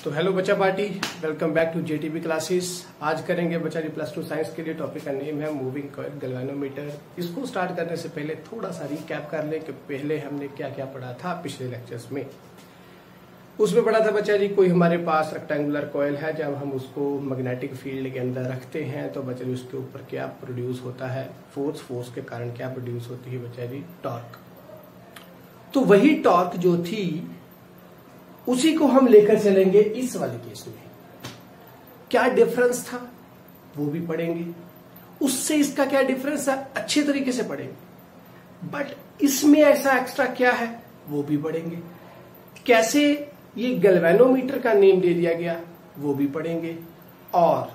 तो हेलो बच्चा party, welcome back to JTB classes. आज करेंगे बच्चा जी +2 साइंस के लिए। टॉपिक का नेम है मूविंग कॉइल गैल्वेनोमीटर। इसको स्टार्ट करने से पहले थोड़ा सा रिकैप कर लें कि पहले हमने क्या क्या पढ़ा था पिछले लेक्चर्स में। उसमें पढ़ा था बच्चा जी, कोई हमारे पास रेक्टेंगुलर कॉइल है, जब हम उसको मैग्नेटिक फील्ड के अंदर रखते हैं तो बच्चा जी उसके ऊपर क्या प्रोड्यूस होता है, फोर्स के कारण क्या प्रोड्यूस होती है बच्चा जी, टॉर्क। तो वही टॉर्क जो थी उसी को हम लेकर चलेंगे इस वाले केस में। क्या डिफरेंस था वो भी पढ़ेंगे, उससे इसका क्या डिफरेंस है अच्छे तरीके से पढ़ेंगे। बट इसमें ऐसा एक्स्ट्रा क्या है वो भी पढ़ेंगे। कैसे ये गैल्वेनोमीटर का नेम दे दिया गया वो भी पढ़ेंगे। और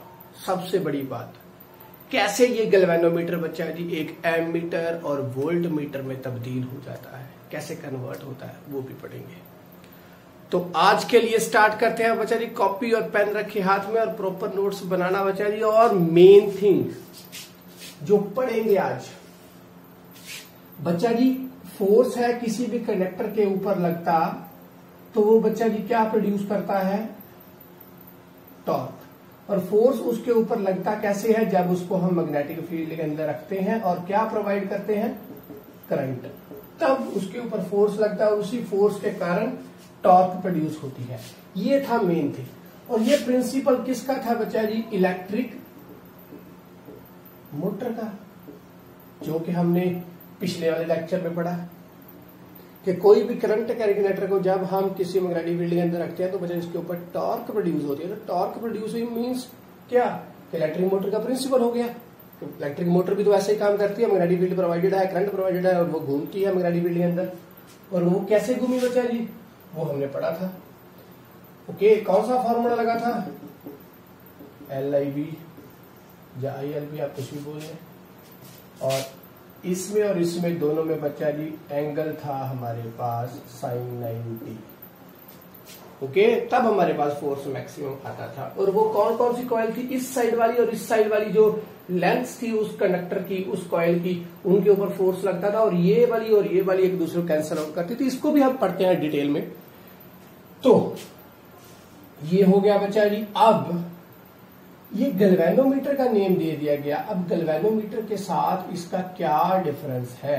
सबसे बड़ी बात, कैसे ये गैल्वेनोमीटर बच्चा जी एक एमीटर और वोल्ट मीटर में तब्दील हो जाता है, कैसे कन्वर्ट होता है वो भी पढ़ेंगे। तो आज के लिए स्टार्ट करते हैं बच्चा जी। कॉपी और पेन रखे हाथ में और प्रॉपर नोट्स बनाना बच्चा जी। और मेन थिंग जो पढ़ेंगे आज बच्चा जी, फोर्स है किसी भी कंडक्टर के ऊपर लगता तो वो बच्चा जी क्या प्रोड्यूस करता है, टॉर्क। और फोर्स उसके ऊपर लगता कैसे है, जब उसको हम मैग्नेटिक फील्ड के अंदर रखते हैं और क्या प्रोवाइड करते हैं, करंट। तब उसके ऊपर फोर्स लगता है और उसी फोर्स के कारण टॉर्क प्रोड्यूस होती है। ये था मेन थिंग। और ये प्रिंसिपल किसका था बच्चा जी, इलेक्ट्रिक मोटर का, जो कि हमने पिछले वाले लेक्चर में पढ़ा कि कोई भी करंट कैलकुलेटर को जब हम किसी मैग्नेटिक फील्ड के अंदर रखते हैं तो बच्चा इसके ऊपर टॉर्क प्रोड्यूस होती है। तो टॉर्क प्रोड्यूस मींस क्या, इलेक्ट्रिक मोटर का प्रिंसिपल हो गया। तो इलेक्ट्रिक मोटर भी तो ऐसे ही काम करती है, मैग्नेटिक फील्ड प्रोवाइडेड है, करंट प्रोवाइडेड है और वो घूमती है मैग्नेटिक फील्ड के अंदर। और वो कैसे घूमी बच्चा जी, वो हमने पढ़ा था। ओके, कौन सा फॉर्मूला लगा था, LIV या ILV, आप कुछ भी बोले। और इसमें दोनों में बच्चा जी एंगल था हमारे पास sin 90। ओके, तब हमारे पास फोर्स मैक्सिमम आता था। और वो कौन कौन सी कॉइल थी, इस साइड वाली और इस साइड वाली, जो लेंथ थी उस कंडक्टर की, उस कॉइल की, उनके ऊपर फोर्स लगता था। और ये वाली एक दूसरे को कैंसिल आउट करती थी। इसको भी हम पढ़ते हैं डिटेल में। तो ये हो गया बच्चा जी। अब ये गैल्वेनोमीटर का नेम दे दिया गया। अब गैल्वेनोमीटर के साथ इसका क्या डिफरेंस है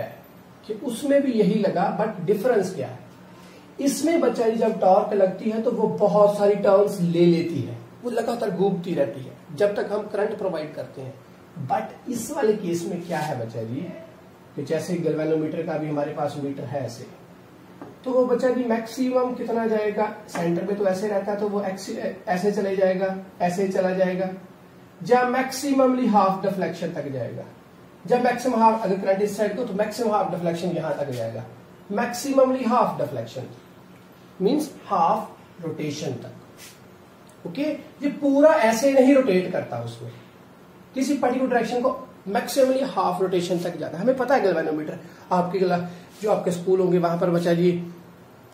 कि उसमें भी यही लगा, बट डिफरेंस क्या है, इसमें बच्चा जी जब टॉर्क लगती है तो वो बहुत सारी टर्न्स ले लेती है, वो लगातार घूमती रहती है जब तक हम करंट प्रोवाइड करते हैं। बट इस वाले केस में क्या है बच्चा जी, कि जैसे गैल्वेनोमीटर का भी हमारे पास मीटर है ऐसे, तो वो बच्चा जी मैक्सिमम कितना जाएगा, सेंटर में तो ऐसे रहता है तो वो ऐसे चले जाएगा, ऐसे चला जाएगा, जब मैक्सिममली हाफ डिफ्लेक्शन तक जाएगा। जब मैक्सिमम हाफ, अगर करंट इस साइड को तो मैक्सिमम हाफ डिफ्लेक्शन यहां तक जाएगा। Maximally half deflection means half rotation तक। ओके, ये पूरा ऐसे नहीं रोटेट करता, उसमें किसी पर्टिकुलर डायरेक्शन को मैक्सिममली हाफ रोटेशन तक जाता है। हमें पता है गैल्वेनोमीटर, आपके जो आपके स्कूल होंगे वहां पर बच्चा जी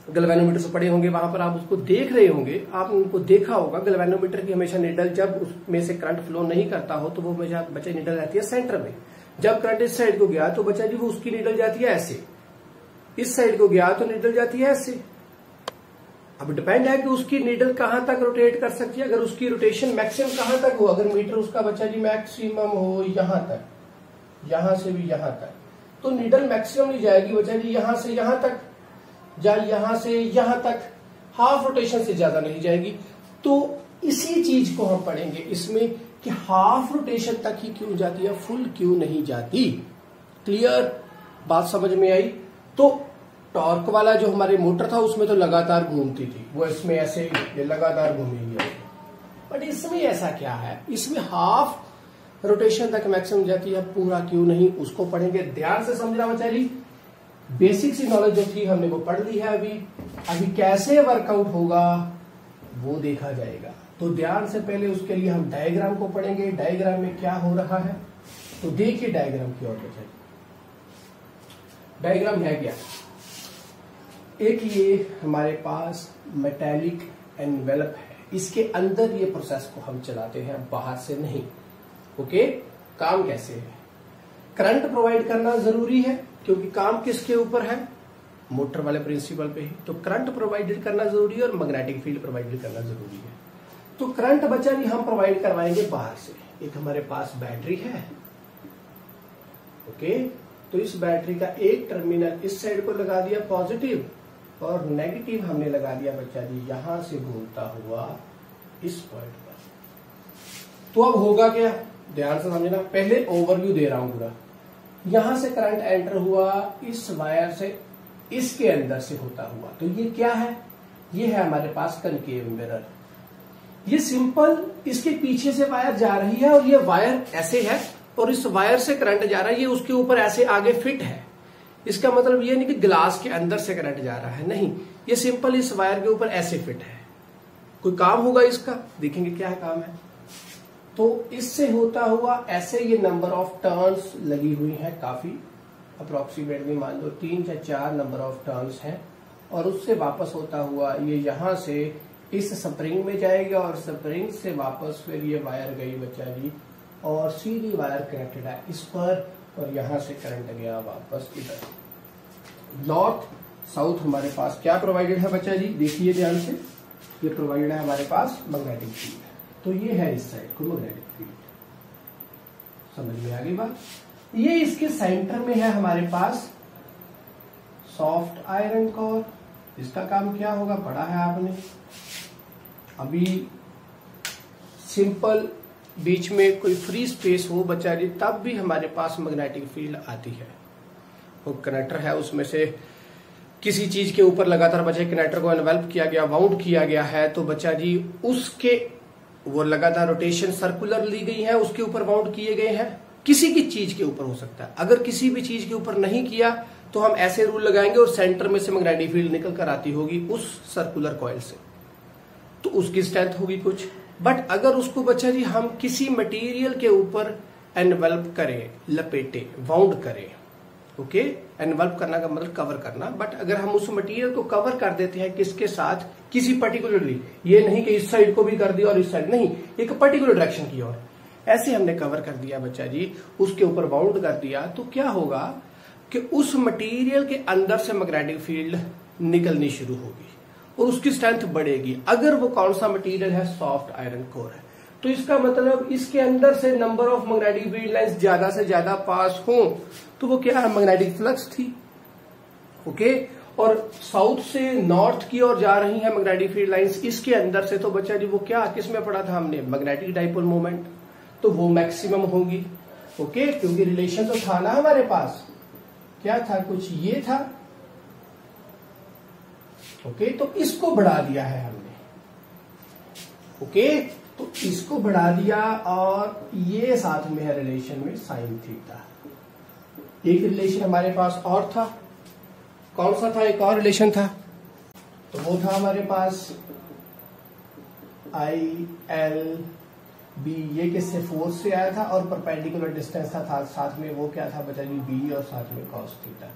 गैल्वेनोमीटर से पढ़े होंगे, वहां पर आप उसको देख रहे होंगे, आप उनको देखा होगा। गैल्वेनोमीटर की हमेशा निडल जब उसमें से करंट फ्लो नहीं करता हो तो वो हमेशा बच्चा निडल रहती है सेंटर में। जब करंट इस साइड को गया तो बच्चा जी वो उसकी निडल जाती है ऐसे, इस साइड को गया तो निडल जाती है ऐसे। अब डिपेंड है कि उसकी निडल कहां तक रोटेट कर सकती है। अगर उसकी रोटेशन मैक्सिमम कहां तक हो, अगर मीटर उसका बच्चा जी मैक्सिमम हो यहां तक, यहां से भी यहां तक, तो निडल मैक्सिमम नहीं जाएगी बच्चा जी यहां से यहां तक, या यहां से यहां तक, हाफ रोटेशन से ज्यादा नहीं जाएगी। तो इसी चीज को हम पढ़ेंगे इसमें कि हाफ रोटेशन तक ही क्यों जाती है, फुल क्यों नहीं जाती। क्लियर बात समझ में आई। तो टॉर्क वाला जो हमारे मोटर था उसमें तो लगातार घूमती थी, वो इसमें ऐसे ये लगातार घूमेगी। बट इसमें ऐसा क्या है, इसमें हाफ रोटेशन तक मैक्सिमम जाती है, पूरा क्यों नहीं, उसको पढ़ेंगे। ध्यान से समझना बच्चा जी, बेसिक सी नॉलेज जो थी हमने वो पढ़ ली है। अभी कैसे वर्कआउट होगा वो देखा जाएगा। तो ध्यान से पहले उसके लिए हम डायग्राम को पढ़ेंगे, डायग्राम में क्या हो रहा है। तो देखिए डायग्राम की ओर बच्चा जी, डायग्राम है क्या, एक ये हमारे पास मेटेलिक एनवेलप है, इसके अंदर ये प्रोसेस को हम चलाते हैं, बाहर से नहीं। ओके, काम कैसे है, करंट प्रोवाइड करना जरूरी है क्योंकि काम किसके ऊपर है, मोटर वाले प्रिंसिपल पे ही। तो करंट प्रोवाइडेड करना जरूरी है और मैग्नेटिक फील्ड प्रोवाइडेड करना जरूरी है। तो करंट बच्चा जी हम प्रोवाइड करवाएंगे बाहर से। एक हमारे पास बैटरी है, ओके। तो इस बैटरी का एक टर्मिनल इस साइड को लगा दिया पॉजिटिव, और नेगेटिव हमने लगा दिया बच्चा जी यहां से घूमता हुआ इस पॉइंट पर। तो अब होगा क्या, ध्यान से समझना, पहले ओवरव्यू दे रहा हूं पूरा। यहां से करंट एंटर हुआ इस वायर से, इसके अंदर से होता हुआ। तो ये क्या है, ये है हमारे पास कनकेव मिरर। ये सिंपल इसके पीछे से वायर जा रही है और ये वायर ऐसे है और इस वायर से करंट जा रहा है, ये उसके ऊपर ऐसे आगे फिट है। इसका मतलब ये नहीं कि ग्लास के अंदर से करंट जा रहा है, नहीं, ये सिंपल इस वायर के ऊपर ऐसे फिट है। कोई काम होगा इसका, देखेंगे क्या काम है। तो इससे होता हुआ ऐसे ये नंबर ऑफ टर्न्स लगी हुई है, काफी अप्रोक्सीमेटली मान लो 3 या 4 नंबर ऑफ टर्न्स हैं, और उससे वापस होता हुआ ये यहां से इस स्प्रिंग में जाएगा और स्प्रिंग से वापस फिर ये वायर गई बच्चा जी, और सीधी वायर कनेक्टेड है इस पर, और यहां से करंट गया वापस इधर। नॉर्थ साउथ हमारे पास क्या प्रोवाइडेड है बच्चा जी, देखिए ध्यान से, ये प्रोवाइडेड है हमारे पास मैग्नेटिक फील्ड। तो ये है इस साइड को मैग्नेटिक फील्ड, समझ में आ गई बात। ये इसके सेंटर में है हमारे पास सॉफ्ट आयरन कोर। इसका काम क्या होगा, पढ़ा है आपने अभी। सिंपल बीच में कोई फ्री स्पेस हो बच्चा जी, तब भी हमारे पास मैग्नेटिक फील्ड आती है। वो कनेक्टर है, उसमें से किसी चीज के ऊपर लगातार बच्चे कनेक्टर को एनवेल्प किया गया, वाउंड किया गया है, तो बच्चा जी उसके वो लगातार रोटेशन सर्कुलर ली गई है, उसके ऊपर वाउंड किए गए हैं। किसी की चीज के ऊपर हो सकता है, अगर किसी भी चीज के ऊपर नहीं किया तो हम ऐसे रूल लगाएंगे और सेंटर में से मैग्नेटिक फील्ड निकल कर आती होगी उस सर्कुलर कॉइल से, तो उसकी स्ट्रेंथ होगी कुछ। बट अगर उसको बच्चा जी हम किसी मटेरियल के ऊपर एनवेल्प करें, लपेटे, वाउंड करें, ओके, एनवेल्प करना का मतलब कवर करना, बट अगर हम उस मटेरियल को कवर कर देते हैं किसके साथ, किसी पर्टिकुलरली, ये नहीं कि इस साइड को भी कर दिया और इस साइड नहीं, एक पर्टिकुलर डायरेक्शन की ओर ऐसे हमने कवर कर दिया बच्चा जी, उसके ऊपर बाउंड कर दिया, तो क्या होगा कि उस मटेरियल के अंदर से मैग्नेटिक फील्ड निकलनी शुरू होगी और उसकी स्ट्रेंथ बढ़ेगी। अगर वो कौन सा मटेरियल है, सॉफ्ट आयरन कोर है, तो इसका मतलब इसके अंदर से number of magnetic field lines ज्यादा से ज्यादा पास हो, तो वो क्या है, मैग्नेटिक फ्लक्स थी, ओके। और साउथ से नॉर्थ की ओर जा रही है मैग्नेटिक फील्ड लाइंस इसके अंदर से, तो बच्चा जी वो क्या, किसमें पढ़ा था हमने, मैग्नेटिक डाइपोल मोमेंट, तो वो मैक्सिमम होगी, ओके, क्योंकि रिलेशन तो था ना हमारे पास, क्या था, कुछ ये था, ओके। तो इसको बढ़ा दिया है हमने, ओके, तो इसको बढ़ा दिया, और ये साथ में है रिलेशन में साइन थीटा। एक रिलेशन हमारे पास और था, कौन सा था, एक और रिलेशन था, तो वो था हमारे पास आई एल बी, ये किससे, फोर्स से आया था, और परपेंडिकुलर डिस्टेंस था साथ में, वो क्या था बच्चा जी, बी, और साथ में कॉस थीटा,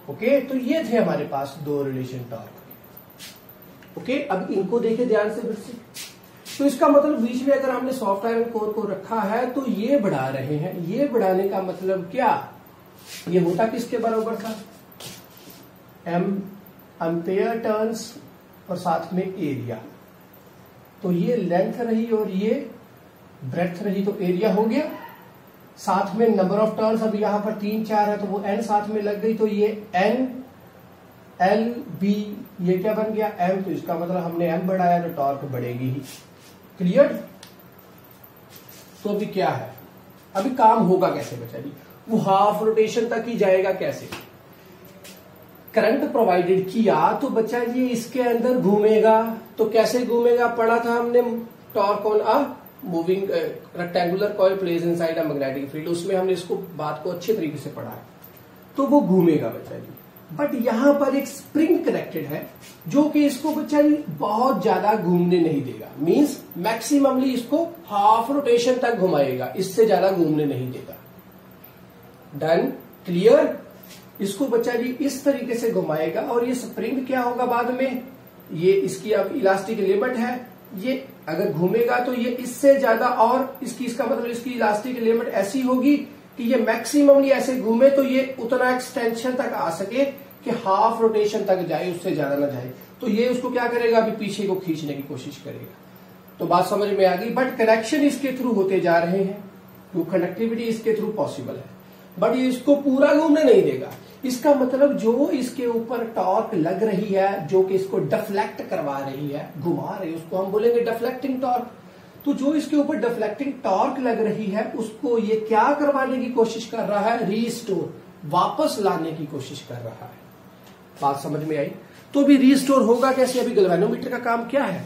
ओके। तो ये थे हमारे पास दो रिलेशन टॉर्क, ओके। अब इनको देखे ध्यान से फिर से, तो इसका मतलब बीच में अगर हमने सॉफ्ट आयरन कोर को रखा है तो ये बढ़ा रहे हैं, ये बढ़ाने का मतलब क्या, ये होता किसके बराबर था, एम एम्पेयर टर्न्स और साथ में एरिया, तो ये लेंथ रही और ये ब्रेड्थ रही, तो एरिया हो गया, साथ में नंबर ऑफ टर्न्स, अब यहां पर 3-4 है तो वो एन साथ में लग गई, तो ये एन एल बी, ये क्या बन गया, एम, तो इसका मतलब हमने एम बढ़ाया तो टॉर्क बढ़ेगी ही, क्लियर। तो अभी क्या है, अभी काम होगा कैसे बच्चा जी, वो हाफ रोटेशन तक ही जाएगा कैसे, करंट प्रोवाइडेड किया तो बच्चा जी इसके अंदर घूमेगा, तो कैसे घूमेगा, पढ़ा था हमने, torque on a moving rectangular coil place inside a magnetic field, उसमें हमने इसको बात को अच्छे तरीके से पढ़ा है, तो वो घूमेगा बच्चा जी। बट यहां पर एक स्प्रिंग कनेक्टेड है जो कि इसको बच्चा जी बहुत ज्यादा घूमने नहीं देगा, मींस मैक्सिममली इसको हाफ रोटेशन तक घुमाएगा, इससे ज्यादा घूमने नहीं देगा। Done, clear. इसको बच्चा जी इस तरीके से घुमाएगा, और ये स्प्रिंग क्या होगा बाद में, ये इसकी अब इलास्टिक लिमिट है, ये अगर घूमेगा तो ये इससे ज्यादा, और इसका मतलब इसकी इलास्टिक लिमिट ऐसी होगी कि ये मैक्सिममली ऐसे घूमे तो ये उतना एक्सटेंशन तक आ सके कि हाफ रोटेशन तक जाए, उससे ज्यादा ना जाए। तो ये उसको क्या करेगा, अभी पीछे को खींचने की कोशिश करेगा। तो बात समझ में आ गई। बट कनेक्शन इसके थ्रू होते जा रहे हैं, तो कनेक्टिविटी इसके थ्रू पॉसिबल है, बट ये इसको पूरा घूमने नहीं देगा। इसका मतलब जो इसके ऊपर टॉर्क लग रही है, जो कि इसको डिफ्लेक्ट करवा रही है, घुमा रही है, उसको हम बोलेंगे डिफ्लेक्टिंग टॉर्क। तो जो इसके ऊपर डिफ्लेक्टिंग टॉर्क लग रही है, उसको ये क्या करवाने की कोशिश कर रहा है, रीस्टोर, वापस लाने की कोशिश कर रहा है। बात समझ में आई। तो अभी रीस्टोर होगा कैसे? अभी गैल्वेनोमीटर का काम क्या है,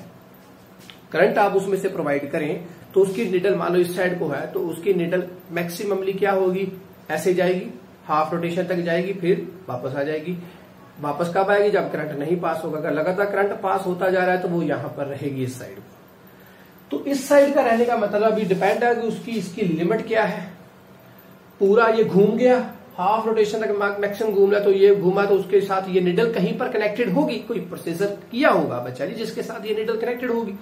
करंट आप उसमें से प्रोवाइड करें तो उसकी निडल मान लो इस साइड को है, तो उसकी निडल मैक्सिममली क्या होगी, ऐसे जाएगी, हाफ रोटेशन तक जाएगी, फिर वापस आ जाएगी। वापस कब आएगी, जब करंट नहीं पास होगा। अगर लगातार करंट पास होता जा रहा है तो वो यहां पर रहेगी इस साइड को। तो इस साइड का रहने का मतलब अभी डिपेंड है कि उसकी इसकी लिमिट क्या है। पूरा ये घूम गया, हाफ रोटेशन तक मैक्सिमम घूम रहा, तो ये घूमा तो उसके साथ ये निडल कहीं पर कनेक्टेड होगी, कोई प्रोसेसर किया होगा बच्चा जी जिसके साथ ये निडल कनेक्टेड होगी,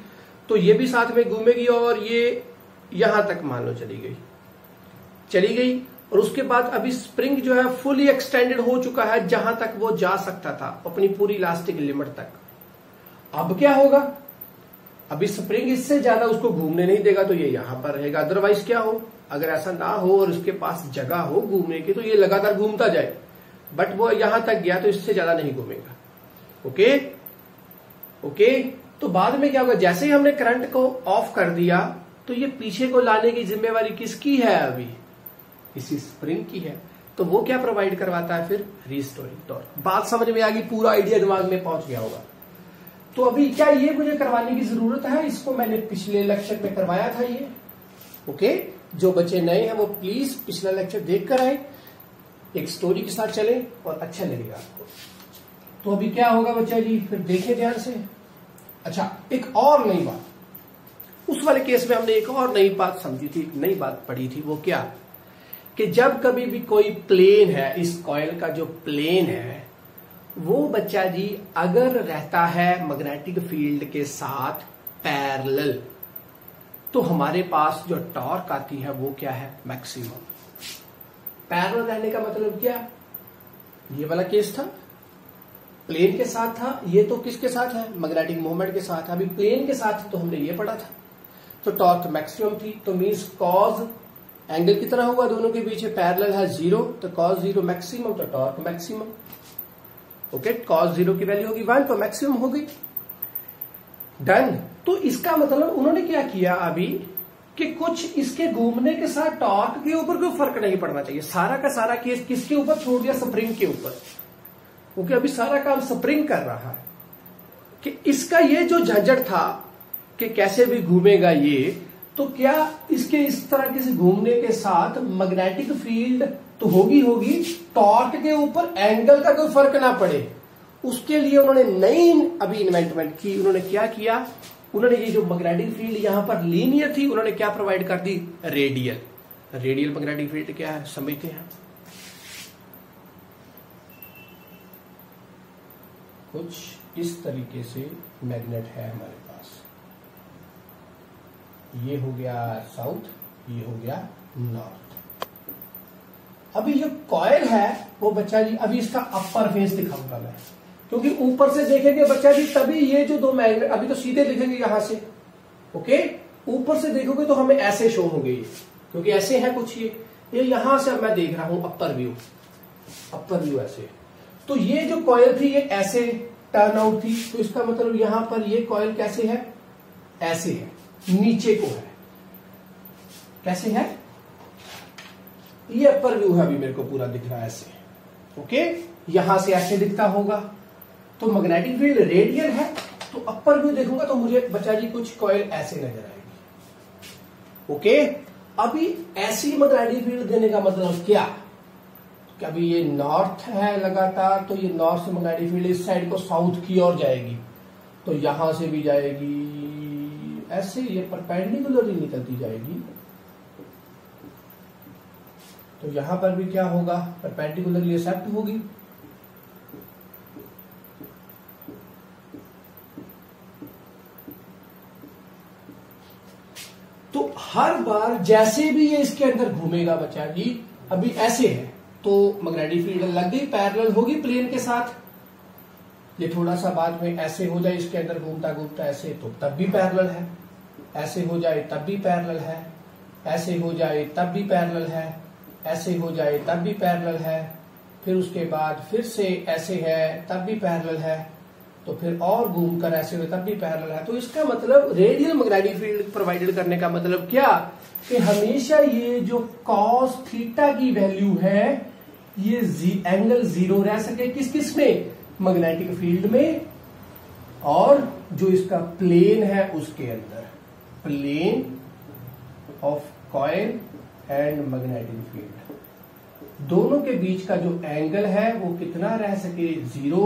तो ये भी साथ में घूमेगी और ये यहां तक मान लो चली गई। और उसके बाद अभी स्प्रिंग जो है फुली एक्सटेंडेड हो चुका है, जहां तक वो जा सकता था अपनी पूरी इलास्टिक लिमिट तक। अब क्या होगा, अभी स्प्रिंग इससे ज्यादा उसको घूमने नहीं देगा, तो ये यहां पर रहेगा। अदरवाइज क्या हो, अगर ऐसा ना हो और उसके पास जगह हो घूमने की, तो ये लगातार घूमता जाए, बट वो यहां तक गया तो इससे ज्यादा नहीं घूमेगा। ओके। तो बाद में क्या होगा, जैसे ही हमने करंट को ऑफ कर दिया, तो ये पीछे को लाने की जिम्मेवारी किसकी है, अभी इसी स्प्रिंग की है। तो वो क्या प्रोवाइड करवाता है, फिर रीस्टोरिंग टॉर्क। बात समझ में आ गई, पूरा आइडिया दिमाग में पहुंच गया होगा। तो अभी क्या ये मुझे करवाने की जरूरत है, इसको मैंने पिछले लेक्चर में करवाया था ये। ओके, जो बच्चे नए हैं वो प्लीज पिछला लेक्चर देख कर आए, एक स्टोरी के साथ चले और अच्छा लगेगा आपको। तो अभी क्या होगा बच्चा जी, फिर देखिए ध्यान से। अच्छा, एक और नई बात, उस वाले केस में हमने एक और नई बात समझी थी, नई बात पढ़ी थी। वो क्या, कि जब कभी भी कोई प्लेन है, इस कॉइल का जो प्लेन है, वो बच्चा जी अगर रहता है मैग्नेटिक फील्ड के साथ पैरेलल, तो हमारे पास जो टॉर्क आती है वो क्या है, मैक्सिमम। पैरेलल रहने का मतलब क्या, ये वाला केस था, प्लेन के साथ था, ये तो किसके साथ है, मैग्नेटिक मोमेंट के साथ। अभी प्लेन के साथ तो हमने ये पढ़ा था, तो टॉर्क मैक्सिमम थी, तो मीन्स कॉज एंगल कितना हुआ दोनों के बीच, पैरेलल है 0, तो कॉस 0 मैक्सिमम, तो टॉर्क मैक्सिमम। ओके, कॉस 0 की वैल्यू होगी 1, तो मैक्सिमम हो गई, डन। तो इसका मतलब उन्होंने क्या किया अभी, कि कुछ इसके घूमने के साथ टॉर्क के ऊपर कोई फर्क नहीं पड़ना चाहिए। सारा का सारा केस किसके ऊपर छोड़ दिया, स्प्रिंग के ऊपर। क्योंकि अभी सारा काम स्प्रिंग कर रहा है, कि इसका ये जो झंझट था कि कैसे भी घूमेगा ये, तो क्या इसके इस तरह से घूमने के साथ मैग्नेटिक फील्ड तो होगी, टॉर्क के ऊपर एंगल का कोई फर्क ना पड़े, उसके लिए उन्होंने नई अभी इन्वेंटमेंट की। उन्होंने क्या किया, उन्होंने ये जो मैग्नेटिक फील्ड यहां पर लीनियर थी, उन्होंने क्या प्रोवाइड कर दी, रेडियल मैग्नेटिक फील्ड क्या है समझते हैं। कुछ इस तरीके से मैग्नेट है हमारे पास, ये हो गया साउथ, ये हो गया नॉर्थ। अभी जो कॉइल है वो बच्चा जी, अभी इसका अपर फेस दिखाऊंगा मैं, क्योंकि ऊपर से देखेंगे बच्चा जी तभी ये जो दो मैग्नेट, अभी तो सीधे दिखेंगे यहां से। ओके, ऊपर से देखोगे तो हमें ऐसे शो होंगे ये, क्योंकि ऐसे है कुछ ये यहां से अब मैं देख रहा हूं अपर व्यू ऐसे। तो ये जो कॉइल थी ये ऐसे टर्न आउट थी, तो इसका मतलब यहां पर ये कॉइल कैसे है, ऐसे है, नीचे को है, कैसे है, ये अपर व्यू है, अभी मेरे को पूरा दिख रहा है ऐसे। ओके, यहां से ऐसे दिखता होगा, तो मैग्नेटिक फील्ड रेडियल है, तो अपर व्यू देखूंगा तो मुझे बच्चा जी कुछ कॉइल ऐसे नजर आएगी। ओके, अभी ऐसी मैग्नेटिक फील्ड देने का मतलब क्या, कि अभी ये नॉर्थ है लगातार, तो ये नॉर्थ से मैग्नेटिक फील्ड इस साइड को साउथ की ओर जाएगी, तो यहां से भी जाएगी ऐसे, ये परपेंडिकुलरली निकलती जाएगी, तो यहां पर भी क्या होगा, परपेंडिकुलरली एक्सेप्ट होगी। तो हर बार जैसे भी ये इसके अंदर घूमेगा बच्चा जी, अभी ऐसे है तो मैग्नेटिक फील्ड लग गई, पैरेलल होगी प्लेन के साथ। ये थोड़ा सा बाद में ऐसे हो जाए इसके अंदर घूमता घूमता ऐसे, तो तब भी पैरेलल है, ऐसे हो जाए तब भी पैरेलल है, ऐसे हो जाए तब भी पैरेलल है, ऐसे हो जाए तब भी पैरेलल है, फिर उसके बाद फिर से ऐसे है तब भी पैरेलल है, तो फिर और घूमकर ऐसे हुए तब भी पैरेलल है। तो इसका मतलब रेडियल मैग्नेटिक फील्ड प्रोवाइडेड करने का मतलब क्या कि हमेशा ये जो कॉस थीटा की वैल्यू है ये एंगल जीरो रह सके, किस किस में, मैग्नेटिक फील्ड में और जो इसका प्लेन है उसके अंदर, plane of coil and magnetic field दोनों के बीच का जो एंगल है वो कितना रह सके, जीरो,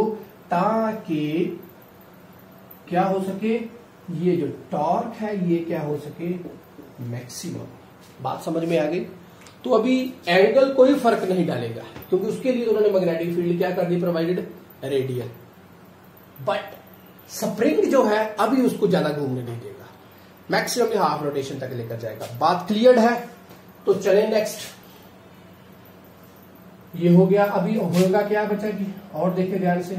ताकि क्या हो सके, ये जो टॉर्क है ये क्या हो सके, मैक्सिमम। बात समझ में आ गई। तो अभी एंगल कोई फर्क नहीं डालेगा क्योंकि उसके लिए उन्होंने मैग्नेटिक फील्ड क्या कर दी, प्रोवाइडेड, रेडियल। बट स्प्रिंग जो है अभी उसको ज्यादा घूमने नहीं देगा, मैक्सिमम हाफ रोटेशन तक लेकर जाएगा। बात क्लियर है? तो चले नेक्स्ट। ये हो गया। अभी होगा क्या बचा की, और देखे ध्यान से।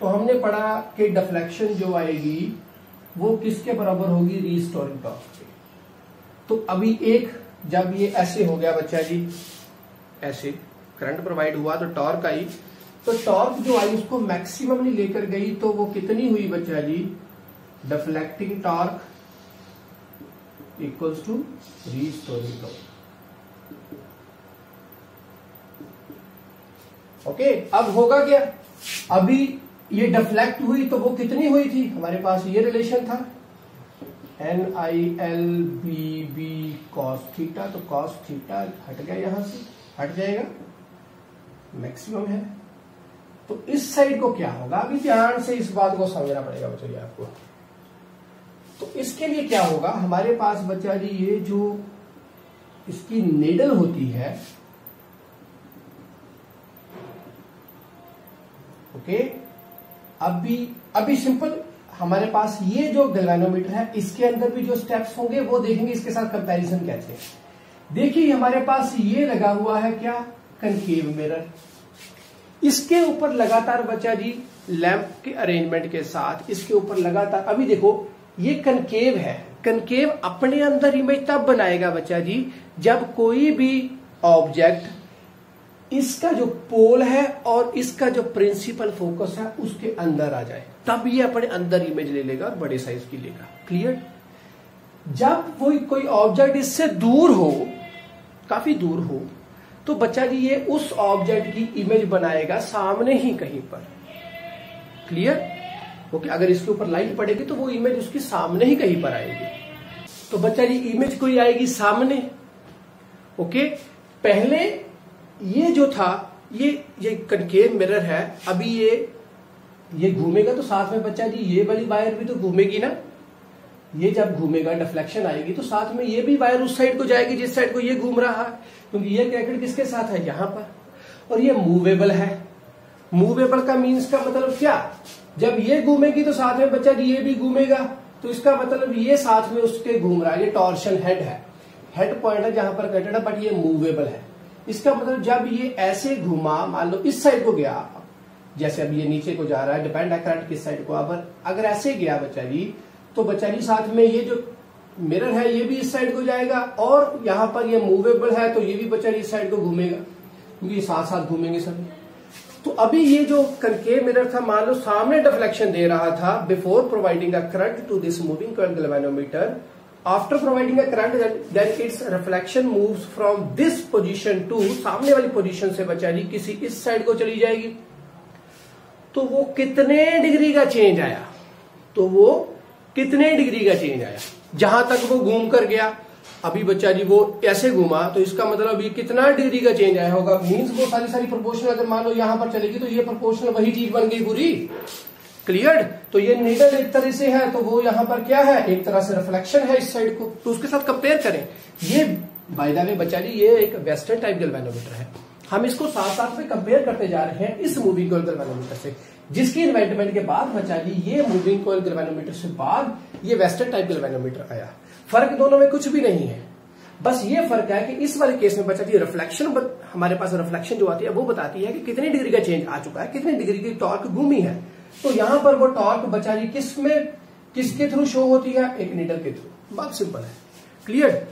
तो हमने पढ़ा कि डिफ्लेक्शन जो आएगी वो किसके बराबर होगी, रीस्टोरिंग टॉर्क के। तो अभी एक जब ये ऐसे हो गया बच्चा जी, ऐसे करंट प्रोवाइड हुआ तो टॉर्क आई, तो टॉर्क जो आई उसको मैक्सिमम नहीं लेकर गई, तो वो कितनी हुई बच्चा जी, deflecting torque equals to restoring torque. Okay, अब होगा क्या, अभी ये डिफ्लेक्ट हुई तो वो कितनी हुई थी, हमारे पास ये रिलेशन था NILBB cos थीटा, तो cos थीटा हट गया, यहां से हट जाएगा, मैक्सिमम है। तो इस साइड को क्या होगा, अभी ध्यान से इस बात को समझना पड़ेगा बच्चा जी आपको। तो इसके लिए क्या होगा, हमारे पास बच्चा जी ये जो इसकी नेडल होती है, ओके, अभी सिंपल हमारे पास ये जो गैल्वेनोमीटर है इसके अंदर भी जो स्टेप्स होंगे वो देखेंगे, इसके साथ कंपैरिजन कैसे। देखिए हमारे पास ये लगा हुआ है क्या, कनकेव मिरर, इसके ऊपर लगातार बच्चा जी लैंप के अरेंजमेंट के साथ इसके ऊपर लगातार, अभी देखो ये कनकेव है, कनकेव अपने अंदर इमेज तब बनाएगा बच्चा जी जब कोई भी ऑब्जेक्ट इसका जो पोल है और इसका जो प्रिंसिपल फोकस है उसके अंदर आ जाए, तब ये अपने अंदर इमेज ले लेगा और बड़े साइज की लेगा। क्लियर? जब कोई ऑब्जेक्ट इससे दूर हो, काफी दूर हो, तो बच्चा जी ये उस ऑब्जेक्ट की इमेज बनाएगा सामने ही कहीं पर। क्लियर? ओके, अगर इसके ऊपर लाइट पड़ेगी तो वो इमेज उसकी सामने ही कहीं पर आएगी। तो बच्चा जी इमेज कोई आएगी सामने। ओके, पहले ये जो था ये कनकेव मिरर है, अभी ये घूमेगा तो साथ में बच्चा जी ये वाली वायर भी तो घूमेगी ना, ये जब घूमेगा डिफ्लेक्शन आएगी तो साथ में ये भी वायर उस साइड को जाएगी जिस साइड को ये घूम रहा है, क्योंकि ये क्रैकेट किसके साथ है, यहां पर, और ये मूवेबल है। मूवेबल का मीन्स का मतलब क्या, जब ये घूमेगी तो साथ में बच्चा जी ये भी घूमेगा, तो इसका मतलब ये साथ में उसके घूम रहा है। ये टॉर्शन हेड है, हेड पॉइंट है जहां पर कटेड है, बट ये मूवेबल है। इसका मतलब जब ये ऐसे घुमा, मान लो इस साइड को गया, जैसे अब ये नीचे को जा रहा है, डिपेंड है करंट किस साइड को, अगर ऐसे गया बच्चा जी, तो बच्चा जी साथ में ये जो मिरर है ये भी इस साइड को जाएगा, और यहां पर ये मूवेबल है तो ये भी बच्चा जी इस साइड को घूमेगा, क्योंकि ये साथ साथ घूमेंगे सभी। तो अभी ये जो कनकेव मिरर था, मान लो सामने डिफ्लेक्शन दे रहा था before providing a current to this moving coil galvanometer, after providing a current then its reflection moves from this position to, सामने वाली पोजीशन से बच्चा जी किसी इस साइड को चली जाएगी। तो वो कितने डिग्री का चेंज आया, तो वो कितने डिग्री का चेंज आया, जहां तक वो घूम कर गया। अभी बच्चा जी वो ऐसे घूमा तो इसका मतलब ये कितना डिग्री का चेंज आया होगा, मीन्स वो सारी प्रोपोर्शनल अगर मान लो यहां पर चलेगी तो ये प्रोपोर्शनल वही चीज बन गई पूरी। क्लियर? तो ये नीडल एक तरह से है, तो वो यहां पर क्या है, एक तरह से रिफ्लेक्शन है इस साइड को, तो उसके साथ कंपेयर करें। ये बाय द वे बच्चा जी ये एक वेस्टर्न टाइप गैल्वेनोमीटर है, हम इसको साथ साथ में कंपेयर करते जा रहे हैं इस मूविंग कॉइल गैल्वेनोमीटर से, जिसकी इन्वेंटमेंट के बाद बच्चा जी ये मूविंग कॉइल गैल्वेनोमीटर से बाद ये वेस्टर्न टाइप गैल्वेनोमीटर आया। फर्क दोनों में कुछ भी नहीं है, बस ये फर्क है कि इस वाले केस में बच्चा जी रिफ्लेक्शन, हमारे पास रिफ्लेक्शन जो आती है वो बताती है कि कितनी डिग्री का चेंज आ चुका है, कितनी डिग्री की टॉर्क घूमी है। तो यहां पर वो टॉर्क बच्चा जी किसके थ्रू शो होती है, एक नीडल के थ्रू। बात सिंपल है, क्लियर।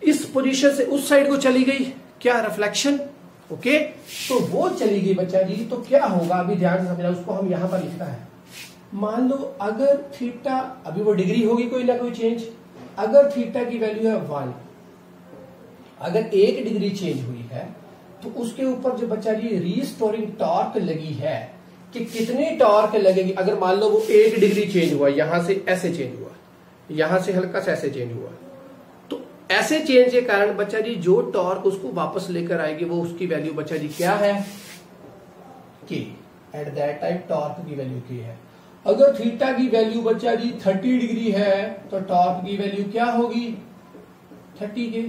इस पोजीशन से उस साइड को चली गई क्या, रिफ्लेक्शन, ओके। तो वो चली गई बच्चा जी, तो क्या होगा अभी ध्यान से समझना, उसको हम यहां पर लिखना है। मान लो अगर थीटा, अभी वो डिग्री होगी कोई ना कोई चेंज, अगर थीटा की वैल्यू है 1, अगर 1 डिग्री चेंज हुई है तो उसके ऊपर जो बच्चा जी रीस्टोरिंग टॉर्क लगी है कि कितनी टॉर्क लगेगी। अगर मान लो वो 1 डिग्री चेंज हुआ, यहां से ऐसे चेंज हुआ, यहां से हल्का सा ऐसे चेंज हुआ, तो ऐसे चेंज के कारण बच्चा जी जो टॉर्क उसको वापस लेकर आएगी वो उसकी वैल्यू बच्चा जी क्या है, के। एट दैट टाइम टॉर्क की वैल्यू के है। अगर थीटा की वैल्यू बच्चा जी 30 डिग्री है तो टॉर्क की वैल्यू क्या होगी, 30 के।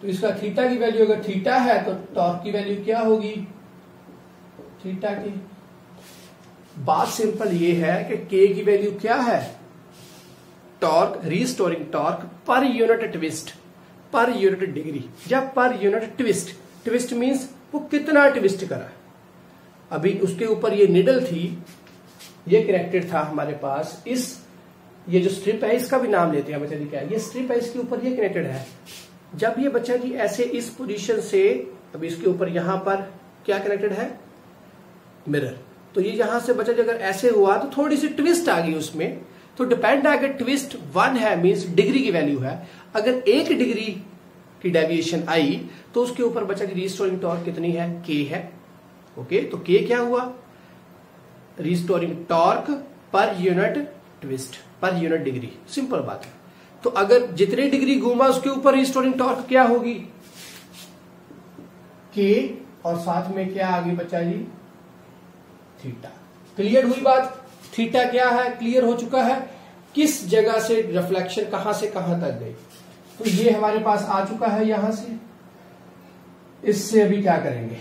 तो इसका थीटा की वैल्यू अगर थीटा है तो टॉर्क की वैल्यू क्या होगी, थीटा की। बात सिंपल ये है कि के की वैल्यू क्या है, torque, restoring torque per unit twist, per unit degree या पर यूनिट ट्विस्ट। ट्विस्ट मींस वो कितना ट्विस्ट करा। अभी उसके ऊपर ये निडल थी, ये कनेक्टेड था हमारे पास, ये जो स्ट्रिप है इसका भी नाम लेते हैं बच्चा जी, क्या है ये स्ट्रिप है, इसके ऊपर ये कनेक्टेड है। जब ये बच्चा जी ऐसे इस पोजीशन से, अभी इसके ऊपर यहां पर क्या कनेक्टेड है, मिरर। तो ये यहां से बच्चा जी अगर ऐसे हुआ तो थोड़ी सी ट्विस्ट आ गई उसमें, तो डिपेंड है, अगर ट्विस्ट 1 है मींस डिग्री की वैल्यू है, अगर 1 डिग्री की डेविएशन आई तो उसके ऊपर बच्चा जी रीस्टोरिंग टॉर्क कितनी है, के है, ओके। तो के क्या हुआ, restoring torque per unit twist, per unit degree, simple बात है। तो अगर जितनी डिग्री घूमा उसके ऊपर रीस्टोरिंग टॉर्क क्या होगी, के, और साथ में क्या आ गई बच्चा जी, थीटा। क्लियर हुई बात, थीटा क्या है, क्लियर हो चुका है, किस जगह से रिफ्लेक्शन कहां से कहां तक गई। तो ये हमारे पास आ चुका है यहां से। इससे अभी क्या करेंगे,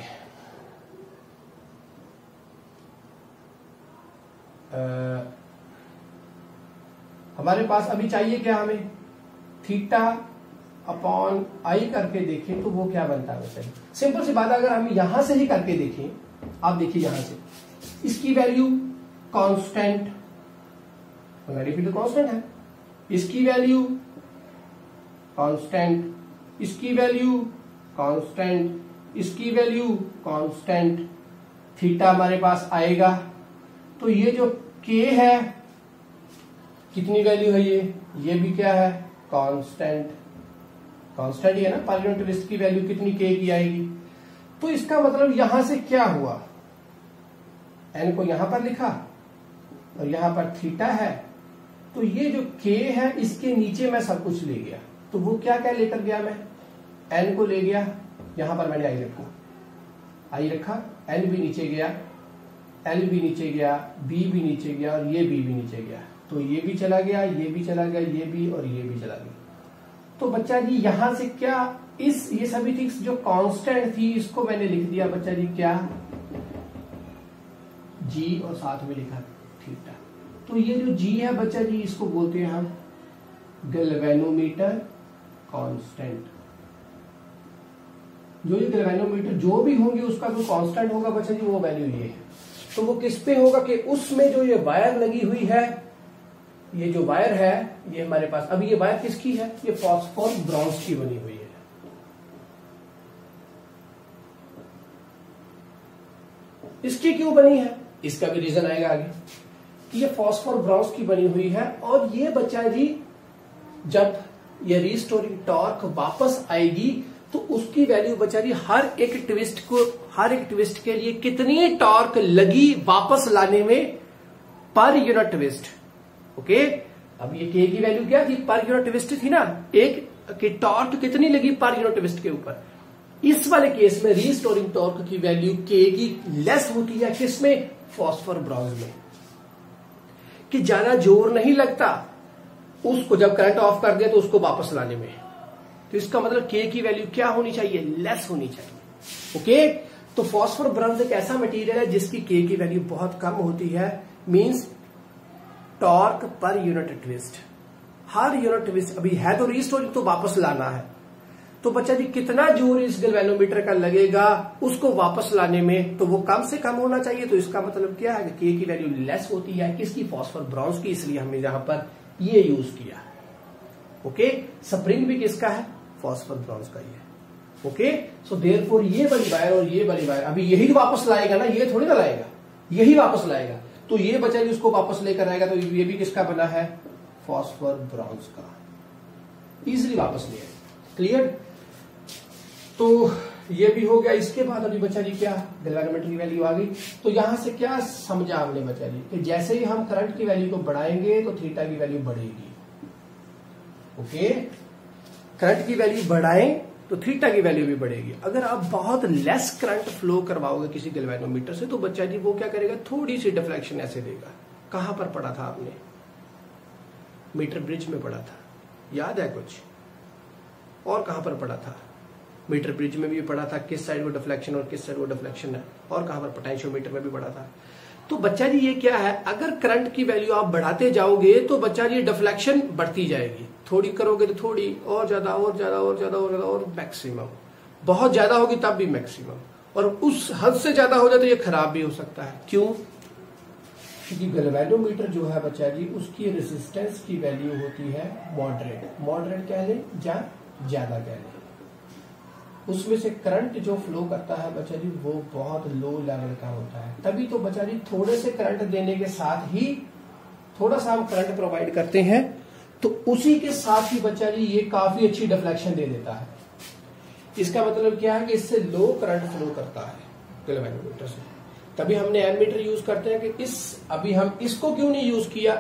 हमारे पास अभी चाहिए क्या, हमें थीटा अपॉन आई करके देखें तो वो क्या बनता है बच्चा। सिंपल सी बात है, अगर हम यहां से ही करके देखें, आप देखिए यहां से इसकी वैल्यू कांस्टेंट, रिपीट कांस्टेंट है, इसकी वैल्यू कांस्टेंट, इसकी वैल्यू कांस्टेंट, इसकी वैल्यू कांस्टेंट, थीटा हमारे पास आएगा। तो ये जो के है कितनी वैल्यू है, ये भी क्या है, कांस्टेंट, कांस्टेंट ही है ना, पर यूनिट ट्विस्ट की वैल्यू कितनी, के की आएगी। तो इसका मतलब यहां से क्या हुआ, एन को यहां पर लिखा और यहां पर थीटा है, तो ये जो के है इसके नीचे मैं सब कुछ ले गया। तो वो क्या क्या लेकर गया, मैं एन को ले गया, यहां पर मैंने आई रखा, एन भी नीचे गया, एल भी नीचे गया, बी भी नीचे गया और ये बी भी नीचे गया। तो ये भी चला गया, ये भी चला गया, ये भी और ये भी चला गया। तो बच्चा जी यहां से क्या, ये सभी थिंग्स जो कांस्टेंट थी इसको मैंने लिख दिया बच्चा जी क्या, जी, और साथ में लिखा थीटा। तो ये जो जी है बच्चा जी इसको बोलते हैं हम गैल्वेनोमीटर कांस्टेंट। जो ये गैल्वेनोमीटर जो भी होंगे उसका जो कांस्टेंट होगा बच्चा जी वो वैल्यू ये है। तो वो किस पे होगा कि उसमें जो ये वायर लगी हुई है, ये जो वायर है ये हमारे पास, अभी ये वायर किसकी है, ये फॉस्फोर ब्रॉन्ज की बनी हुई है। इसकी क्यों बनी है, इसका भी रीजन आएगा आगे कि ये फॉस्फोर ब्रॉन्ज की बनी हुई है। और ये बच्चा जी जब ये रीस्टोरिंग टॉर्क वापस आएगी तो उसकी वैल्यू बच्चा जी हर एक ट्विस्ट के लिए कितनी टॉर्क लगी वापस लाने में पर यूनिट ट्विस्ट, ओके। अब ये के की वैल्यू क्या थी, पर यूनिट ट्विस्ट थी ना, एक की टॉर्क कितनी लगी पर यूनिट ट्विस्ट के ऊपर। इस वाले केस में रीस्टोरिंग टॉर्क की वैल्यू के की लेस होती है, किसमें, फॉस्फोर ब्रॉन्ज में, कि ज्यादा जोर नहीं लगता उसको जब करंट ऑफ कर दिया तो उसको वापस लाने में। तो इसका मतलब के की वैल्यू क्या होनी चाहिए, लेस होनी चाहिए, ओके। तो फॉस्फोर ब्रॉन्ज एक ऐसा मटेरियल है जिसकी के की वैल्यू बहुत कम होती है, means torque per unit twist, हर यूनिट ट्विस्ट, अभी है तो रीस्टोरिंग तो वापस लाना है, तो बच्चा जी कितना जोर इस गैल्वेनोमीटर का लगेगा उसको वापस लाने में, तो वो कम से कम होना चाहिए। तो इसका मतलब क्या है कि के की वैल्यू लेस होती है किसकी, फॉस्फोर ब्रॉन्ज की, इसलिए हमने यहां पर ये यूज किया। ओके, स्प्रिंग भी किसका है, फॉस्फोर ब्रॉन्ज का ही है। ओके, सो देयरफॉर ये वाली वायर और ये वाली वायर अभी यही वापस लाएगा ना, ये थोड़ी ना लाएगा, यही वापस लाएगा। तो ये बच्चा जी उसको वापस लेकर आएगा, तो ये भी किसका बना है, फॉस्फोर ब्रॉन्ज का, इजिली वापस ले आएगा। क्लियर, तो ये भी हो गया। इसके बाद अभी बच्चा जी क्या, गैल्वेनोमीटर की वैल्यू आ गई। तो यहां से क्या समझा हमने बच्चा जी कि जैसे ही हम करंट की वैल्यू को बढ़ाएंगे तो थीटा की वैल्यू बढ़ेगी। ओके, करंट की वैल्यू बढ़ाएं तो थीटा की वैल्यू भी बढ़ेगी। अगर आप बहुत लेस करंट फ्लो करवाओगे किसी गैल्वेनोमीटर से तो बच्चा जी वो क्या करेगा, थोड़ी सी डिफ्लेक्शन ऐसे देगा। कहां पर पढ़ा था आपने, मीटर ब्रिज में पढ़ा था, याद है कुछ? और कहां पर पढ़ा था, मीटर ब्रिज में भी पढ़ा था किस साइड को डिफ्लेक्शन और किस साइड को डिफ्लेक्शन है, और कहां पर पोटेंशियोमीटर में भी पढ़ा था। तो बच्चा जी ये क्या है, अगर करंट की वैल्यू आप बढ़ाते जाओगे तो बच्चा जी डिफ्लेक्शन बढ़ती जाएगी, थोड़ी करोगे तो थोड़ी, और ज्यादा और ज्यादा और ज्यादा और ज्यादा और मैक्सिमम, बहुत ज्यादा होगी तब भी मैक्सिमम, और उस हद से ज्यादा हो जाए तो ये खराब भी हो सकता है। क्यों? क्योंकि गैल्वेनोमीटर जो है बच्चा जी उसकी रेजिस्टेंस की वैल्यू होती है मॉडरेट, मॉडरेट कह लें या ज्यादा कह लें, उसमें से करंट जो फ्लो करता है बच्चा जी वो बहुत लो लेवल का होता है। तभी तो बच्चा जी थोड़े से करंट देने के साथ ही, थोड़ा सा हम करंट प्रोवाइड करते हैं तो उसी के साथ ही बच्चा जी ये काफी अच्छी डिफ्लेक्शन दे देता है। इसका मतलब क्या है कि इससे लो करंट फ्लो करता है गैल्वेनोमीटर से। तभी हमने एमीटर यूज करते हैं कि अभी हम इसको क्यों नहीं यूज किया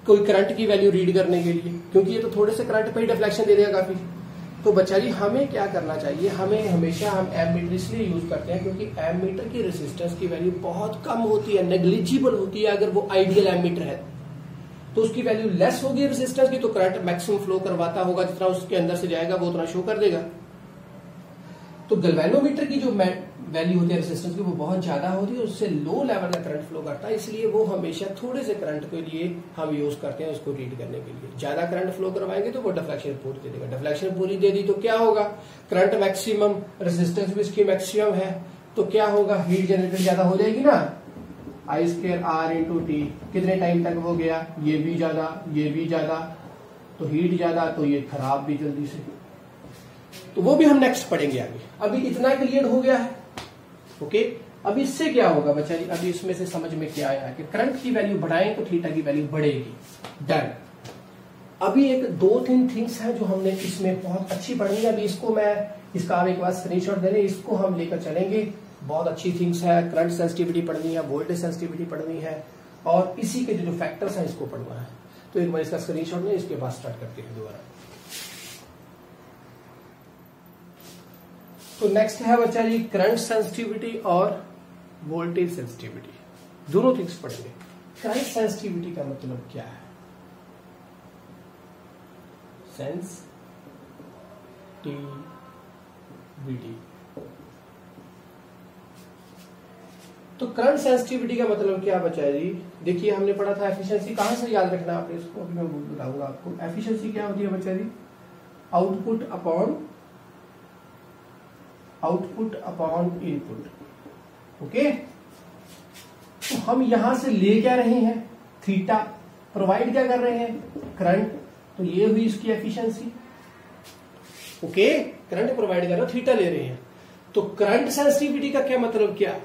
कोई करंट की वैल्यू रीड करने के लिए, क्योंकि ये तो थोड़े से करंट पे ही डिफ्लेक्शन दे देगा काफी। तो बच्चा जी हमें क्या करना चाहिए, हमें हमेशा हम एमीटर इसलिए यूज करते हैं क्योंकि एमीटर की रेजिस्टेंस की वैल्यू बहुत कम होती है, नेग्लिजिबल होती है। अगर वो आइडियल एमीटर है तो उसकी वैल्यू लेस होगी रेजिस्टेंस की, तो करंट मैक्सिमम फ्लो करवाता होगा, जितना उसके अंदर से जाएगा वो उतना शो कर देगा। तो गैल्वेनोमीटर की जो वैल्यू होती है रेजिस्टेंस की वो बहुत ज्यादा होती है, उससे लो लेवल का करंट फ्लो करता है, इसलिए वो हमेशा थोड़े से करंट के लिए हम यूज करते हैं उसको रीड करने के लिए। ज्यादा करंट फ्लो करवाएंगे तो वो डिफ्लेक्शन पूरी दे देगा, डिफ्लेक्शन पूरी दे दी तो क्या होगा, करंट मैक्सिमम, रेजिस्टेंस भी इसकी मैक्सिमम है, तो क्या होगा, हीट जनरेटेड ज्यादा हो जाएगी ना, I² R/T। कितने टाइम तक वो गया, ये भी ज्यादा ये भी ज्यादा, तो हीट ज्यादा तो ये खराब भी जल्दी से, तो वो भी हम नेक्स्ट पढ़ेंगे आगे। अभी इतना क्लियर हो गया है। ओके, अब इससे क्या होगा बच्चा जी, अभी इसमें से समझ में क्या आया कि करंट की वैल्यू बढ़ाएं तो थीटा की वैल्यू बढ़ेगी। डन। अभी एक 2-3 थिंग्स हैं जो हमने इसमें बहुत अच्छी पढ़ी है। अभी इसको मैं, इसका आप एक बार स्क्रीनशॉट दे रहे, इसको हम लेकर चलेंगे। बहुत अच्छी थिंग्स है, करंट सेंसिटिविटी पढ़नी है, वोल्टेज सेंसिटिविटी पढ़नी है, और इसी के जो फैक्टर्स हैं इसको पढ़ना है। तो एक बार इसका स्क्रीनशॉट लें, इसके बाद स्टार्ट करते हैं दोबारा। तो नेक्स्ट है बच्चा जी करंट सेंसिटिविटी और वोल्टेज सेंसिटिविटी, दोनों थिंग्स पढ़ेंगे। करंट सेंसिटिविटी का मतलब क्या है, सेंसिटिविटी। तो करंट सेंसिटिविटी का मतलब क्या बच्चा जी, देखिए हमने पढ़ा था एफिशिएंसी, कहां से याद रखना आपने इसको, अभी मैं बताऊंगा आपको। एफिशिएंसी क्या होती है बच्चा जी, आउटपुट अपॉन इनपुट। ओके, तो हम यहां से ले क्या रहे हैं, थीटा, प्रोवाइड क्या कर रहे हैं, करंट, तो ये हुई इसकी एफिशिएंसी। ओके, करंट प्रोवाइड कर रहे हो, थीटा ले रहे हैं। तो करंट सेंसिटिविटी का क्या मतलब, क्या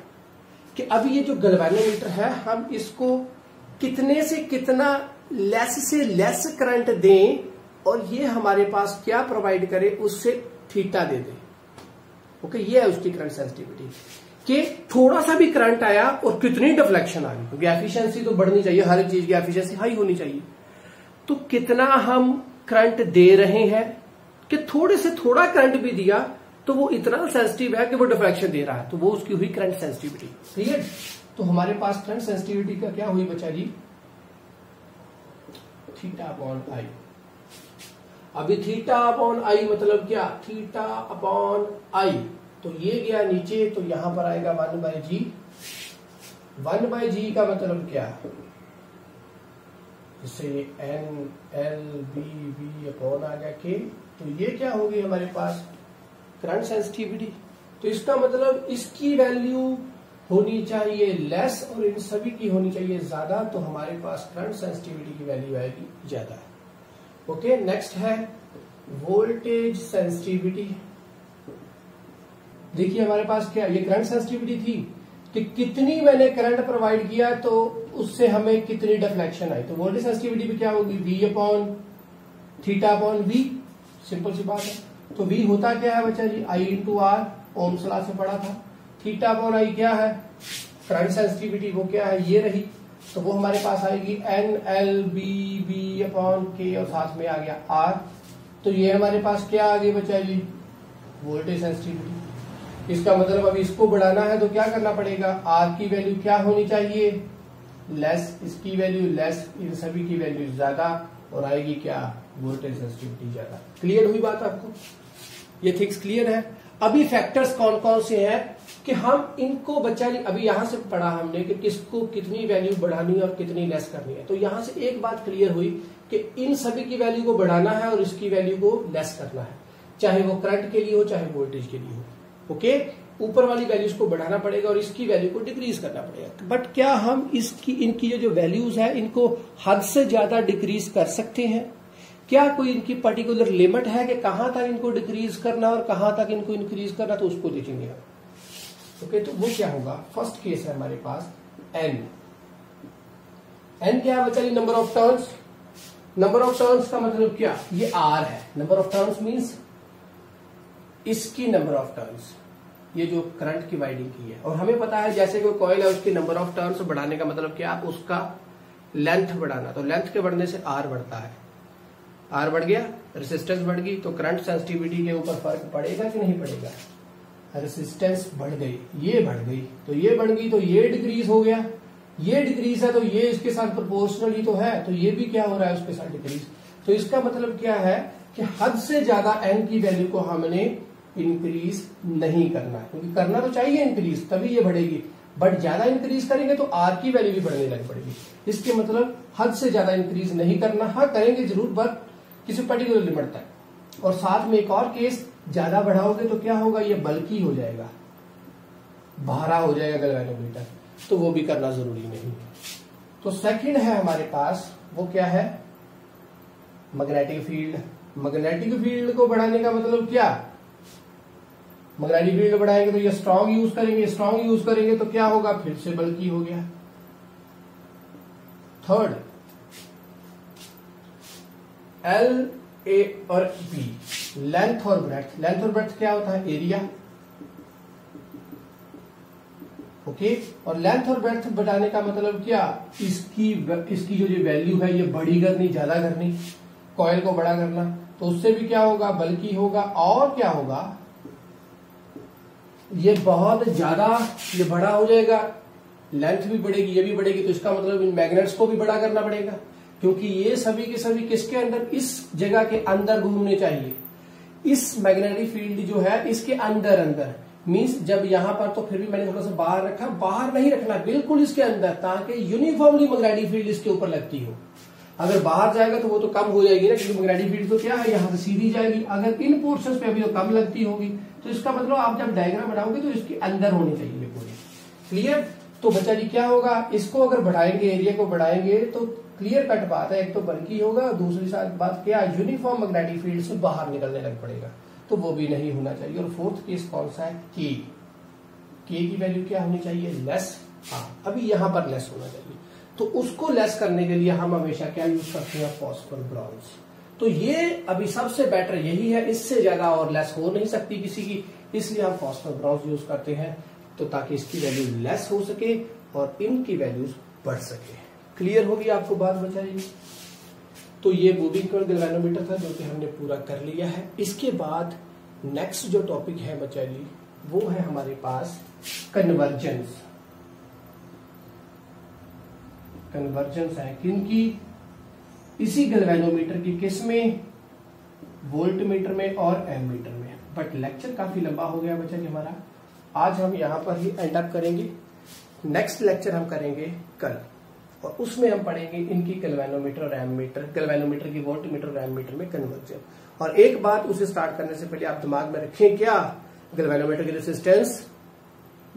कि अभी ये जो गैल्वेनोमीटर है हम इसको कितने से कितना लेस से लेस करंट दें और ये हमारे पास क्या प्रोवाइड करे, उससे थीटा दे दें। ओके, ये है उसकी करंट सेंसिटिविटी कि थोड़ा सा भी करंट आया और कितनी डिफ्लेक्शन आ गई, क्योंकि एफिशिएंसी तो बढ़नी चाहिए, हर एक चीज की एफिशिएंसी हाई होनी चाहिए। तो कितना हम करंट दे रहे हैं कि थोड़े से थोड़ा करंट भी दिया तो वो इतना सेंसिटिव है कि वो डिफ्लेक्शन दे रहा है, तो वो उसकी हुई करंट सेंसिटिविटी। क्लियर? तो हमारे पास करंट सेंसिटिविटी का क्या हुई बच्चा जी, थीटा अपॉन आई। अभी थीटा अपॉन आई मतलब क्या, थीटा अपॉन आई, तो ये गया नीचे, तो यहां पर आएगा 1/g। 1/g का मतलब क्या, जिससे N L B V upon आ गया K, तो ये क्या होगी हमारे पास करंट सेंसिटिविटी, तो इसका मतलब इसकी वैल्यू होनी चाहिए लेस और इन सभी की होनी चाहिए ज्यादा, तो हमारे पास करंट सेंसिटिविटी की वैल्यू आएगी ज्यादा। ओके, नेक्स्ट है वोल्टेज सेंसिटिविटी। देखिए हमारे पास क्या, ये करंट सेंसिटिविटी थी कि कितनी मैंने करंट प्रोवाइड किया तो उससे हमें कितनी डिफ्लेक्शन आई, तो वोल्टेज सेंसिटिविटी भी क्या होगी, V upon theta upon V, simple सी बात है। तो V होता क्या है बच्चा जी, I into R, Ohm's law से पढ़ा था। थीटा अपॉन आई क्या है, करंट सेंसिटिविटी, वो क्या है, ये रही, तो वो हमारे पास आएगी NLB अपॉन K और साथ में आ गया R, तो ये हमारे पास क्या आ गई बच्चा जी, वोल्टेज सेंसिटिविटी। इसका मतलब अभी इसको बढ़ाना है तो क्या करना पड़ेगा, R की वैल्यू क्या होनी चाहिए, लेस, इसकी वैल्यू लेस, इन सभी की वैल्यू ज्यादा, और आएगी क्या, वोल्टेज सेंसिटिविटी ज्यादा। क्लियर हुई बात आपको, ये थिंग्स क्लियर है। अभी फैक्टर्स कौन कौन से हैं कि हम इनको बच्चा जी, अभी यहां से पढ़ा हमने कि किसको कितनी वैल्यू बढ़ानी है और कितनी लेस करनी है, तो यहां से एक बात क्लियर हुई कि इन सभी की वैल्यू को बढ़ाना है और इसकी वैल्यू को लेस करना है, चाहे वो करंट के लिए हो चाहे वोल्टेज के लिए हो। ओके, ऊपर वाली वैल्यूज को बढ़ाना पड़ेगा और इसकी वैल्यू को डिक्रीज करना पड़ेगा। बट क्या हम इसकी इनकी जो वैल्यूज है इनको हद से ज्यादा डिक्रीज कर सकते हैं? क्या कोई इनकी पर्टिकुलर लिमिट है कि कहां तक इनको डिक्रीज करना और कहां तक इनको इंक्रीज करना, तो उसको देखेंगे हम। ओके, तो वो क्या होगा, फर्स्ट केस है हमारे पास n। n क्या है बच्चा जी, number of turns. Number of turns का मतलब क्या, ये r है, नंबर ऑफ टर्न्स मींस इसकी नंबर ऑफ टर्न्स, ये जो करंट की वाइंडिंग की है। और हमें पता है जैसे कोई कॉइल है उसकी नंबर ऑफ टर्न्स बढ़ाने का मतलब क्या, आप उसका लेंथ बढ़ाना, तो लेंथ के बढ़ने से R बढ़ता है, R बढ़ गया, रेसिस्टेंस बढ़ गई, तो करंट सेंसिटिविटी के ऊपर फर्क पड़ेगा कि नहीं पड़ेगा, रेसिस्टेंस बढ़ गई, ये बढ़ गई, तो ये बढ़ गई, तो ये डिक्रीज हो गया, ये डिक्रीज है तो ये इसके साथ प्रोपोर्शनल ही तो है, तो ये भी क्या हो रहा है उसके साथ डिक्रीज। तो इसका मतलब क्या है कि हद से ज्यादा n की वैल्यू को हमने इंक्रीज नहीं करना है, क्योंकि करना तो चाहिए इंक्रीज, तभी ये बढ़ेगी, बट ज्यादा इंक्रीज करेंगे तो R की वैल्यू भी बढ़ने लग पड़ेगी। इसके मतलब हद से ज्यादा इंक्रीज नहीं करना, हाँ करेंगे जरूर बट किसी पर्टिकुलर लिमिट तक। और साथ में एक और केस, ज्यादा बढ़ाओगे तो क्या होगा, ये बल्कि हो जाएगा, भारा हो जाएगा गैल्वेनोमीटर, तो वो भी करना जरूरी नहीं। तो सेकंड है हमारे पास, वो क्या है, मैग्नेटिक फील्ड। मैग्नेटिक फील्ड को बढ़ाने का मतलब क्या, मैग्नेटिक फील्ड बढ़ाएंगे तो ये स्ट्रॉन्ग यूज करेंगे, स्ट्रॉन्ग यूज करेंगे तो क्या होगा, फिर से बल्कि हो गया। थर्ड, L, A और B, लेंथ और ब्रेड्थ। लेंथ और ब्रेड्थ क्या होता है, एरिया। ओके, और लेंथ और ब्रेड्थ बढ़ाने का मतलब क्या, इसकी जो वैल्यू है ये बड़ी करनी, ज्यादा करनी, कॉइल को बड़ा करना, तो उससे भी क्या होगा, बल्कि होगा। और क्या होगा, ये बहुत ज्यादा ये बड़ा हो जाएगा, लेंथ भी बढ़ेगी, ये भी बढ़ेगी, तो इसका मतलब इन मैग्नेट्स को भी बड़ा करना पड़ेगा, क्योंकि ये सभी के सभी किसके अंदर, इस जगह के अंदर घूमने चाहिए। इस मैग्नेटिक फील्ड जो है इसके अंदर अंदर मींस जब यहां पर, तो फिर भी मैंने थोड़ा सा बाहर रखा, बाहर नहीं रखना, बिल्कुल इसके अंदर, ताकि यूनिफॉर्मली मैग्नेटिक फील्ड इसके ऊपर लगती हो। अगर बाहर जाएगा तो वो तो कम हो जाएगी ना, क्योंकि मैग्नेटिक फील्ड तो क्या है, यहां से सीधी जाएगी। अगर इन पोर्शंस पे अभी तो कम लगती होगी, तो इसका मतलब आप जब डायग्राम बनाओगे तो इसके अंदर होनी चाहिए पूरी। क्लियर? तो बच्चा जी क्या होगा, इसको अगर बढ़ाएंगे, एरिया को बढ़ाएंगे, तो क्लियर कट बात है, एक तो बल्कि होगा, दूसरी बात क्या, यूनिफॉर्म मैग्नेटिक फील्ड से बाहर निकलने लग पड़ेगा, तो वो भी नहीं होना चाहिए। और फोर्थ केस कौन सा है, के की वैल्यू क्या होनी चाहिए, लेस। हाँ, अभी यहां पर लेस होना चाहिए, तो उसको लेस करने के लिए हम हमेशा क्या यूज करते हैं, फॉस्फोर ब्रॉन्ज। तो ये अभी सबसे बेटर यही है, इससे ज्यादा और लेस हो नहीं सकती किसी की, इसलिए हम फॉस्फोर ब्रॉन्ज यूज करते हैं, तो ताकि इसकी वैल्यू लेस हो सके और इनकी वैल्यूज बढ़ सके। क्लियर होगी आपको बात बच्चा जी? तो ये मूविंग कॉइल गैल्वेनोमीटर था जो कि हमने पूरा कर लिया है। इसके बाद नेक्स्ट जो टॉपिक है बच्चा जी, वो है हमारे पास कन्वर्जेंस। कन्वर्जेंस है किनकी, इसी गैल्वेनोमीटर की, किसमें, वोल्ट मीटर में और एमीटर में। बट लेक्चर काफी लंबा हो गया बच्चा जी हमारा, आज हम यहां पर ही एंड अप करेंगे। नेक्स्ट लेक्चर हम करेंगे कल। और उसमें हम पढ़ेंगे इनकी गैल्वेनोमीटर और एमीटर, गैल्वेनोमीटर की वोल्टमीटर और एमीटर में कन्वर्जन। और एक बात उसे स्टार्ट करने से पहले आप दिमाग में रखें, क्या गैल्वेनोमीटर की रेसिस्टेंस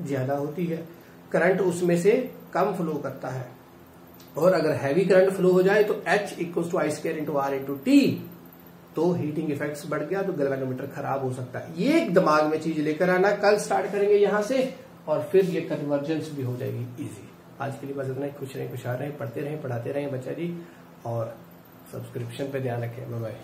ज्यादा होती है, करंट उसमें से कम फ्लो करता है, और अगर हैवी करंट फ्लो हो जाए तो H equal to I square into R into T, तो हीटिंग इफेक्ट्स बढ़ गया तो गैल्वेनोमीटर खराब हो सकता है। ये एक दिमाग में चीज लेकर आना, कल स्टार्ट करेंगे यहां से और फिर ये कन्वर्जेंस भी हो जाएगी इजी। आज के लिए बस इतना ही, खुश रहें, खुशहाल रहें, पढ़ते रहें, पढ़ाते रहें बच्चा जी, और सब्सक्रिप्शन पे ध्यान रखें। Bye bye.